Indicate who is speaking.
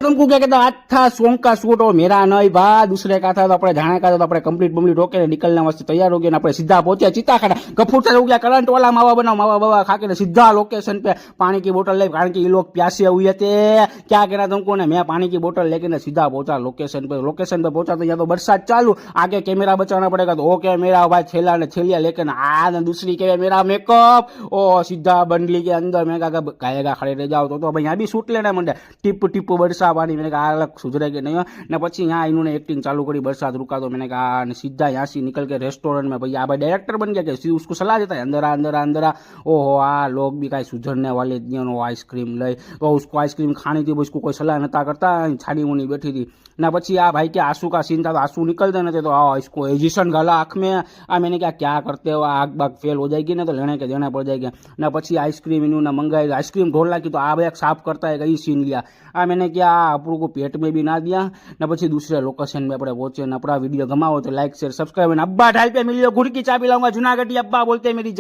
Speaker 1: तुमको क्या कहता आज था सॉन्ग का शूट और मेरा नहीं भा दूसरे का था तो अपने जाने का तो अपने कंप्लीट बम्प्लीट होके निकलने वास्ते तैयार हो गए अपने सीधा पहुंचे चित्ताखाना गफूर हो गया करंट वाला मावा बनाओ मावा बावा खा के सीधा लोकेशन पे पानी की बोतल ले कारण कि ये लोग प्यासे हुए थे क्या कहना तुमको ने मैं पानी की बोतल लेके सीधा पहुंचा लोकेशन पे पहुंचा तो यहाँ तो बरसात चालू आगे कैमरा बचाना पड़ेगा तो ओके मेरा भाई छेला ने छेलिया लेकर आ दूसरी के मेरा मेकअप ओ सीधा बंडली के अंदर मैं कहा गायेगा खड़े रह जाओ तो भाई यहाँ भी शूट लेना मंडे टिप टिप बरसा पानी मैंने कहा अलग सुधरेगी नहीं ने પછી यहाँ इन्होंने एक्टिंग चालू करी बरसात रुका तो मैंने कहा सीधा यहाँ से निकल के रेस्टोरेंट में भैया भाई डायरेक्टर बन गया कि उसको सलाह देता है अंदर आ ओहो आ लोग भी कहीं सुधरने वाले नहीं आइसक्रीम लई तो उसको आइसक्रीम खानी थी उसको कोई सलाह नता करता छाड़ी मुनी बैठी थी ना પછી आ भाई के आंसू का सीन था तो आंसू निकलते नहीं थे तो आओ इसको एजिशन गाला आँख में आ मैंने क्या करते हो आग बाग फेल हो जाएगी ना तो लेने के देने पड़ जाएगी ना પછી आइसक्रीम इन्होंने मंगाई आइसक्रीम ढोला की तो आ भाई साफ करता है कई सीन लिया आ मैंने क्या આપણું को पेट में भी ना दिया ना પછી दूसरे लोकेशन में अपने पहुंचे ना अपना वीडियो गमाओ तो लाइक शेयर सब्सक्राइब अब्बा ढाल पे मिलियो गुड़ की चाबी लाऊंगा जूनागढ़ अब्बा बोलते मेरी